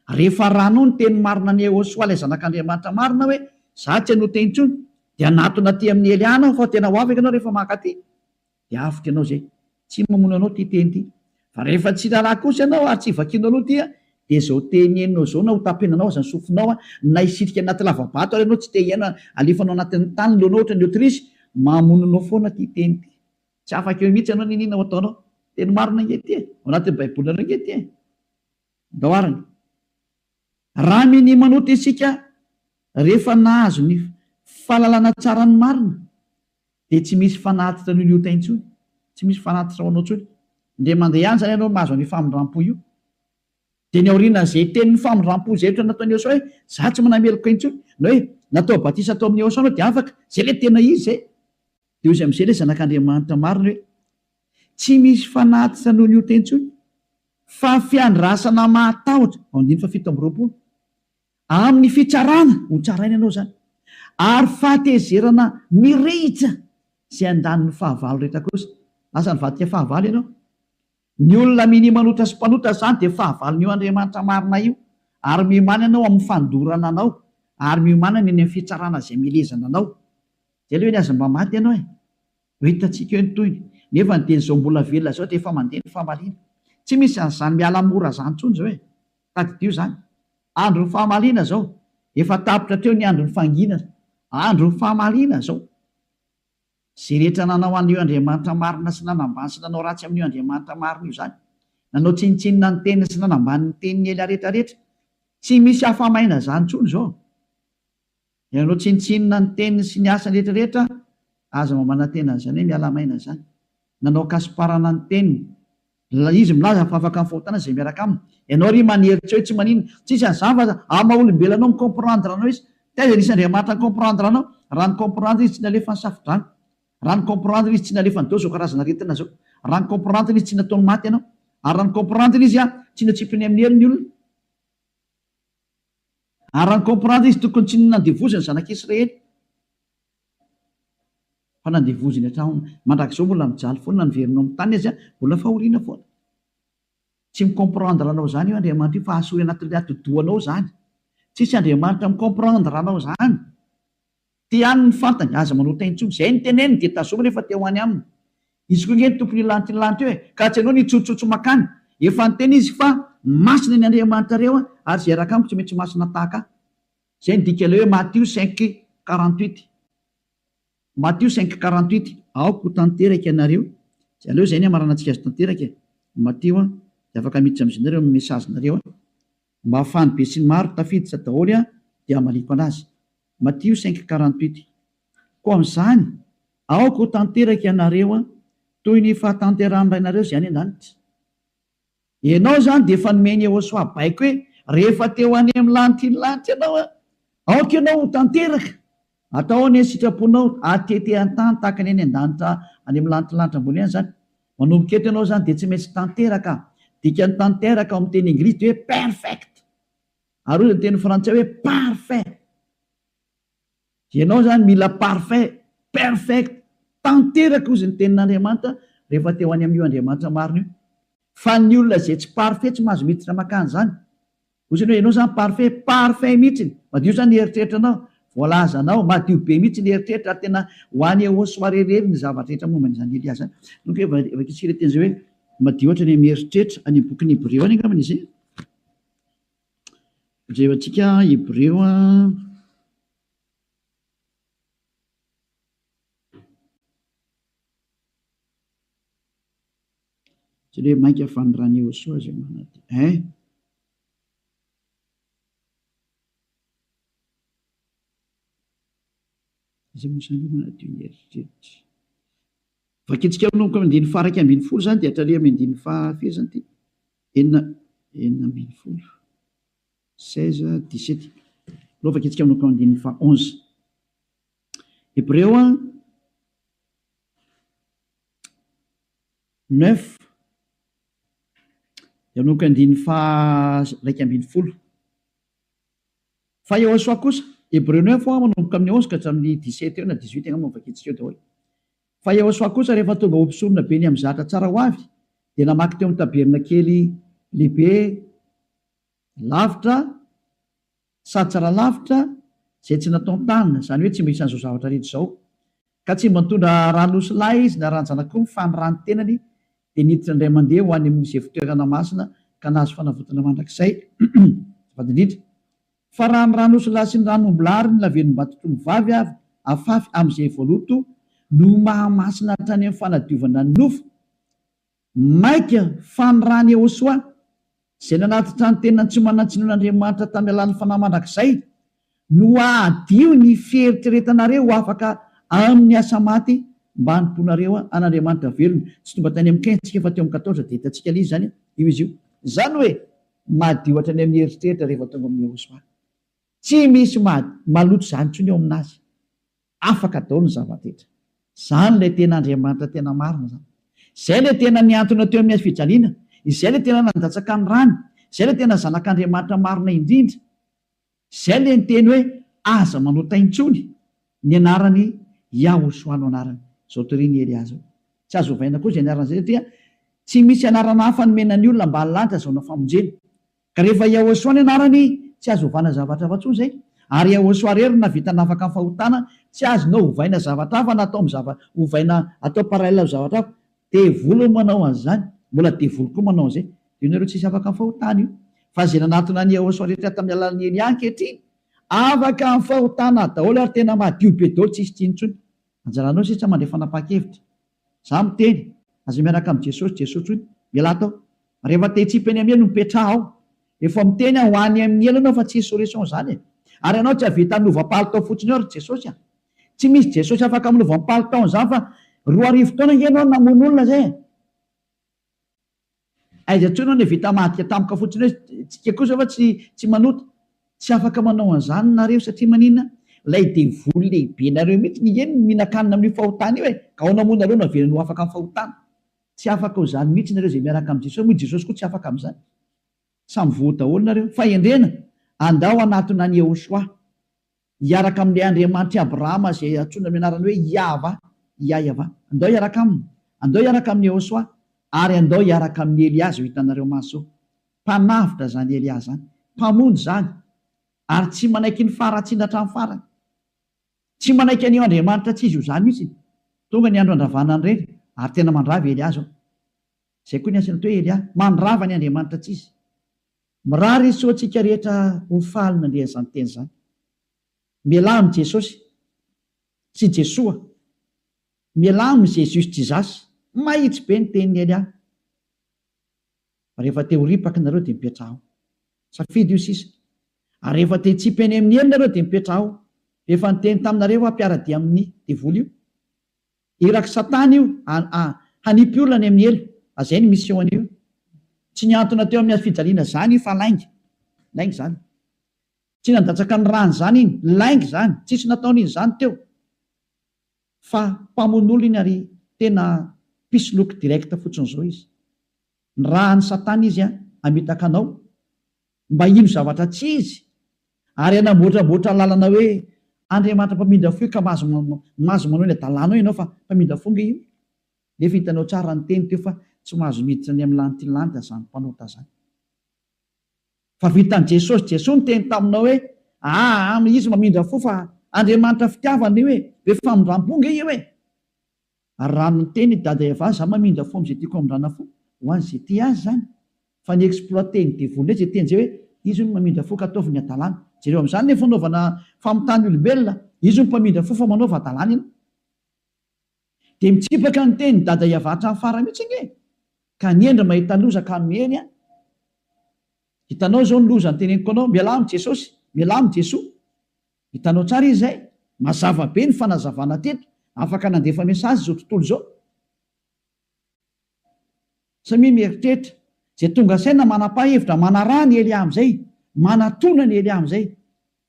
Rehefa ranao ny teny marina ny Jehosoa ilay zanak'Andriamanitra marina hoe za tsy hanao teny intsony, dia anatona aty amin'ny Eliana fa tena ho afaka ianao rehefa maka aty. Dia afaka ianao izay. Tsy mamono anao ty teny ity. Fa rehefa tsy lalà kosa ianao ary tsy vakianao anao ty, dia izao teny henonao izao na ho tapenanao aza ny sofinao, na hisitrika anaty lavabato ary ianao tsy te hiaina alefanao anatin'ny tany leonao ohatra ny Aotrisy, mamono anao foana ty teny ity. Tsy afaka eo mihitsy ianao ninina ho ataonao. Teny marina ingety ao anatin'ny baiboly ingety daoarany. Raha minimanota isika rehefa nahazo ny fahalalana tsara ny marina, dia tsy misy fanatitra noho ny ota intsony, tsy misy fanatitra ho anao intsony. Dia mandeha ihany izany ianao mahazo ny famindram-po io. Dia ny aorianan'izay tenin'ny famindram-po izay ohatra nataon'i Jehosoa hoe za tsy manameloko intsony, na hoe natao batisa tao amin'ny Jehosoa anao dia afaka, izay le tena izy izay. Dia izy amin'izay ilay zanak'Andriamanitra marina hoe tsy misy fanatitra noho ny ota intsony, fa fiandrasana mahatahotra, andiny fa 7:20, amin'ny fitsarana ho tsaraina ianao izany, ary fahatezerana mirehitra izay andaniny fahavalo rehetra kosa. Lasa nivadika fahavalo ianao. Ny olona minimanota sy mpanota izany dia fahavalon'io Andriamanitra marina io, ary miomana ianao amin'ny fandorana anao, ary miomana ny amin'ny fitsarana izay milezana anao. Izay ilay hoe niaza mba maty ianao e. Ho hitantsika eo ny toyny. Nefa ny teny izao mbola velona izao dia efa mandeha ny fahamaliana. Tsy misy an'izany miala mora izany intsony izao e. Tadidio izany. Andro ny fahamaliana izao. Efa tapitra teo ny andro ny fangina. Andro ny fahamaliana izao. Izay rehetra nanao an'io Andriamanitra marina sy nanambany sy nanao ratsy amin'io Andriamanitra marina io izany. Nanao tsinitsinina ny teniny sy nanambany ny teniny ela rehetrarehetra. Tsy misy hafamaina izany intsony izao. Nanao tsinitsinina ny teniny sy ny asany rehetrarehetra, aza mamana tena izany hoe miala maina izany. Nanao kasiparana ny teniny. Izy milaza fa afaka amin'ny fahotana izay miaraka aminy. Ianao ry maneritra hoe tsy manino, tsisy an'izany fa amaha-olombelonao mikomprendre anao izy. Taiza nisy Andriamanitra mikomprendre anao? Raha ny komprendre izy tsy nalefa ny safidrano. Raha ny komprendre izy tsy nalefa ny dao zao karazana aretina zao. Raha ny komprendre izy tsy nataony maty ianao. Ary raha ny komprendre izy tsy natsipiny amin'ny herin'ny olona. Ary raha ny komprendre izy tokony tsy nandevoziny zanak'Israely. Fa nandevoziny hatrany mandrakizao mbola mijaly foana niverinao amin'ny tany izy mbola fahoriana foana. Tsy mikomprendre anao izany io Andriamanitra io fa asory anatin'ny atidohanao izany. Tsisy Andriamanitra mikomprendre anao izany. Ty ihany ny fantany, aza manota intsony. Izay ny teneniny dia tazoma rehefa te ho any aminy. Izy koa ingeny tompony lanitra ny lanitra eo e. Ka tsy ianao nitsotsotso makany. Efa ny teny izy fa masina ny Andriamanitra reo ary izay araka amiko tsy maintsy masina tahaka. Izay ny dika ilay hoe Matthieu 5:48. Matthieu 5:48. Aoko tanteraka ianareo. Aleo izay ny amaranantsika azy tanteraka e. Matthieu dia afaka miditra amin'izy nareo amin'ny mesazinareo. Mba hafany be sy ny maro tafiditra daholo dia amaliko anazy. Matthieu 5:48. Koa amin'izany aoko tanteraka ianareo toy ny fahatanteran'iray nareo izay any an-danitra. Ianao izany dia efa nomeny Jehosoa baiko hoe rehefa teo any amin'ny lanitra iny lanitra ianao aoka ianao tanteraka atao any sitraponao atete an-tany tahaka ny any an-danitra any amin'ny lanitranlanitra ambony any zany manomboka eto ianao zany de tsy maintsy tanteraka dika ny tanteraka ao amin'ny teny anglisy de hoe perfect ary ny teny frantsay hoe parfait ianao zany mila parfait perfect tanteraka ozy ny tenin'Andriamanitra rehefa teo any amin'io Andriamanitra marina io fa ny olona zay tsy parfait tsy mahazo miditra makany zany ozy hoe ianao zany parfait mihitsy madio zany eritreritranao voalazanao madio be mihitsy ny eritreritra tena hoany ao soarerery ny zavatra rehetra momba zany Elia zany donc hoe vakitsika teny zay hoe madio ohatra ny mieritreritra any boky ny Hébreo any angambany izy jevantsika Hébreo tsy hoe mainka fanirany Yoshua zay manady zay mosany manadio ny eritreritra vakitsika manomboka amin'ny 9:12 zany de hatrary amin'ny 9 zany ty 9:12 16-17 lo vakitsika manomboka amin'ny 9:11 Hébreo 9 de manomboka ny 9:12 fa Yoshua kosa Hébreu 9 manomboka amin'ny 11 ka hatramin'ny 17 eo na 18 angamba vakitsika eo daholo fa Yoshua kosa rehefa tonga ompisorona be ny amin'ny zatra tsara ho avy de namaky teo amin'ny taberna kely lehibe lavitra sady tsara lavitra zay tsy natao tanina zany hoe tsy misy an'izao zavatra rehetra zao ka tsy mba nitondra ranosolahy izy na ranjanak'o fa ny rano tenany de niditra indray mandeha ho any amin'izay fitoerana masina ka nahazo fanavotana mandrakizay vadindrindra fa raha ny ranosolahy sy ny ranombolary ny lavenom-batotrony vavy avy afafy amin'izay voaloto no mahamasina hatrany amin'ny fanadiovana ny nofo maika fa ny rany Yoshua zay nanatitra ny tenany tsy manantsinon'Andriamanitra tamy alan'ny fanahy mandrakizay no adio ny fieritreretanareo afaka amin'ny asa maty mba hanimponareo an'Andriamanitra velona tsy tomba tany amin'ny 15 tsika fa teo amin'ny 14 de hitantsika lizy zany io izy io zany hoe madio hatrany amin'ny eritreritra rehefa tonga amin'ny Yoshua tsy misy maloto zany tsony eo aminazy afaka daholo ny zava-detra zany le tena Andriamanitra tena marina zany zay le tena niantona teo amin'ny fijaliana izay le tena nandatsaka ny rany zay le tena zanak'Andriamanitra marina indrindra zay le nyteny hoe aza manotaintsony ny anarany Yahoshua no anarany zao toriny Elia zao tsy azo ovaina koa zay anaran'izay satria tsy misy anarana hafa nomenany olona mba halanitra zao na famonjena ka rehefa Yahoshua ny anarany tsy azo ovana zavatra hafa tsony zay ary Yahoshua rery na vita nafaka amin'ny fahotana tsy azonao ovaina zavatra hafa natao ovaina atao parallela zavatra hafa devolo manao an'izany mbola devolo koa manao an'izay io nareo tsisy afaka amin'ny fahotana io fa zay nanatona ny Yahoshua rehetra tamin'ny alalan'ny Elia ankehitriny afaka amin'ny fahotana daholo ary tena madio be daholo tsisy tsinontsony anjaranao sisa mandray fanapakevitra za miteny aza miaraka amin'ny Jesosy tsony miala tao rehefa te hitsipy any amin'ny elo mipetraha ao efa miteny ho any amin'ny elo anao fa tsy solution zany ary anao tsy havita nova-palitao fotsiny eo ary Jesosy tsy misy Jesosy afaka minova-palitao zany fa 2 taona ianao namono olona zay aiza tsony ny vita madika tampoka fotsiny hoe tsika kosa fa tsy manota tsy afaka manao an'izany nareo satria maninona lay devoly lehibe nareo mihitsy ny eny mihinan-kanina amin'ny fahotana io ka ao namono nareo navelany ho afaka amin'ny fahotana tsy afaka ho zany mihitsy nareo zay miaraka amin'ny Jesosy moa Jesosy koa tsy afaka amin'izany samy voa daholo nareo fa endrena andao anatona ny Yahoshua hiaraka amin'ilay Andriamanitra Abrahama zay atsona amin'ny anarany hoe Yahva andao hiaraka aminy andao hiaraka amin'ny Yahoshua ary andao hiaraka amin'ny Elia zao hitanareo maso mpanavitra zany Elia zany mpamonjy zany ary tsy manaiky ny faratsiana hatramin'ny farany tsy manaiky an'io Andriamanitra tsy izy io zany mihitsy tonga ny andro andravana ny reny ary tena mandrava Elia zao zay koa ny asany hoe Elia mandrava ny Andriamanitra tsy izy mirary soantsika rehetra ho faly nandrea zany teny zany mialamy Jesosy sy Jesosy mialamy Jesus Jesus mahitsy be ny tenin'ny Elia rehefa te ho ripaky nareo de mipetraho safidy io sisa ary rehefa te hitsipy any amin'ny elo nareo de mipetraho rehefa niteny taminareo ampiarady amin'ny devoly io iraky satana io hanipy olona any amin'ny elo azay ny mission an'io tsy niantona teo amin'ny fijaliana zany io fa lainga laingy zany, tsy nandatsaka ny rany zany iny, laingy zany, tsisy nataon'iny zany teo, fa mpamon'olo iny ary tena pisoloky direkta fotsiny zao izy. Ny raha ny satana izy amitaka anao mba ino zavatra tsy izy, ary anamboatraboatra lalana hoe Andriamanitra mpamindra fo ka mazo manao ny adalàna ianao fa mpamindra fonga io. Nefa hitanao tsara ny teny teo fa tsy mahazo miditra ny amin'ny lanity lanta zany mpanota zany. Fa vitan'i Jesosy, Jesosy ny teny taminao hoe izy mamindra fo fa Andriamanitra fitiavana io be famindram-ponga io ary raha ny teny dada eva za mamindra fo am'izay tiako amindrana fo ho an'izay ty azy zany, fa ny exploité ny devoly zay teny zay hoe izy no mamindra fo ka ataovy ny adalàna. Jereo amin'izany ny fanaovana famotany olombelona, izy no mpamindra fo fa manaova adalàna ina. Dia mitsipaka ny teny dada eva hatramin'ny farany mihitsy nge, ka niendra mahita loza ka miheny hitanao zao ny loza ny teneniko anao, mialà amin'ny Jesosy, mialà amin'ny Jesoa. Hitanao tsara izy zay, mazava be ny fanazavana teto, afaka nandefa mesazy zao tontolo zao. Samy mieritreritra zay tonga saina manapa-hevitra manarà ny Elia amin'izay, manatona ny Elia amin'izay,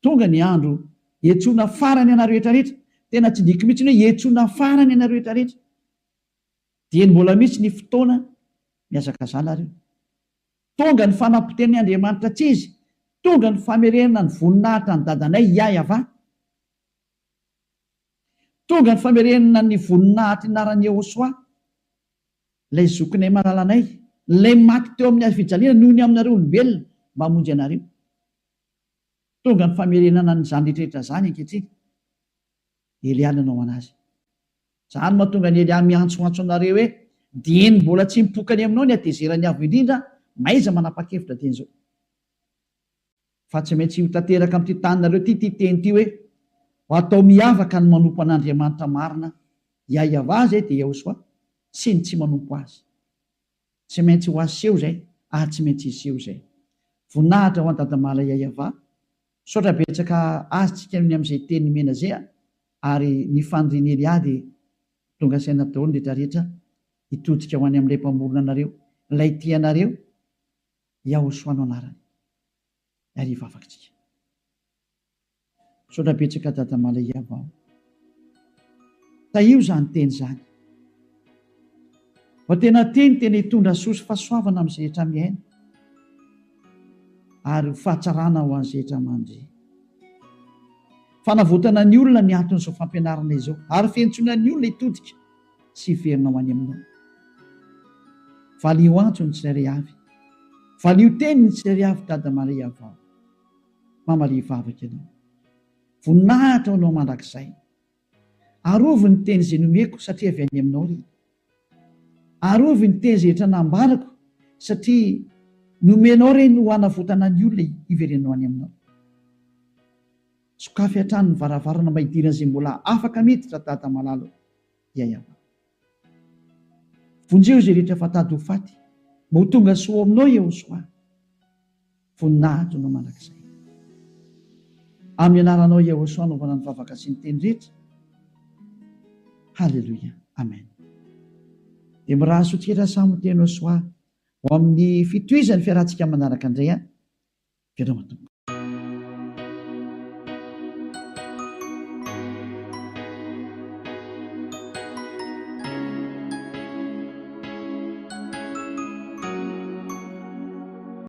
tonga ny andro ietsoana farany anareo rehetra rehetra. Tena tsy diko mihitsy hoe ietsoana farany anareo rehetra rehetra. Dia mbola mihitsy ny fotoana miazaka zany nareo. Tonga ny fanapoteny Andriamanitra tsy izy, tonga ny famerenana ny voninahitra ny dadanay Yahava, tonga ny famerenana ny voninahitra inaran'ny Yehosoa, ilay zokinay malalanay, ilay maty teo amin'ny fijaliana noho ny aminareo olombelona mba hamonjy anareo. Tonga ny famerenana nyzany rehetrarehetra zany ankehitriny. Elia nanao anazy. Zany mahatonga ny Elia miantsoantso anareo hoe dieny mbola tsy mipokany aminao ny adezerany avo indrindra, maiza manapa-kevitra teny zao. Fa tsy maintsy ho tanteraka amin'ity taninareo ty teny ty hoe ho atao miavaka ny manompo an'Andriamanitra marina, Yahava zay dia Yehosoa, sy ny tsy manompo azy. Tsy maintsy ho aseho zay, tsy maintsy iseho zay. Voninahitra ho an-dadamala Yahava, saotra betsaka azytsika ny amin'izay teny mena zay ary ny fandriany Elia dia tonga saina daholo ny rehetrarehetra hitodika ho any amin'ilay mpamorona anareo, ilay tianareo, Yehosoa no anarany. Ary hivavakintsika. Saotra betsaka dadamala Yahava. Taio zany teny zany. Fa tena tena hitondra soa sy fahasoavana amin'izay rehetra miaina. Ary fahatsarana ho an'izay rehetra mandry. Fanavotana ny olona ny anton'izao fampianarana izao, ary fiantsoana ny olona hitodika sy hiverina ho any aminao. Valio antso ny tsirairay avy, valio teny ny tsirairay avy dadamala Yahava. Mamalia hivavaka ianao, voninahitra ho anao mandrakizay. Arovy ny teny izay nomeko satria avy any aminao ry. Arovy ny teny izay rehetra nambarako satria nomenao reny ho hanavotana ny olona hiverenao any aminao. Sokafy hatrany ny varavarana mba hidirana izay mbola afaka miditra dada malalo Yahava. Vonjeo izay rehetra fatady ho faty, mba ho tonga soa aminao Yehosoa. Voninahitra no mandrakizay. Amin'ny anaranao Yehosoa anaovana ny vavaka sy ny teny rehetra. Halleluia. Amen. Dia mirahaso tsika samy teny Yehosoa ho amin'ny fitohizan'ny fiarantsika manaraka indray. Fiarahana.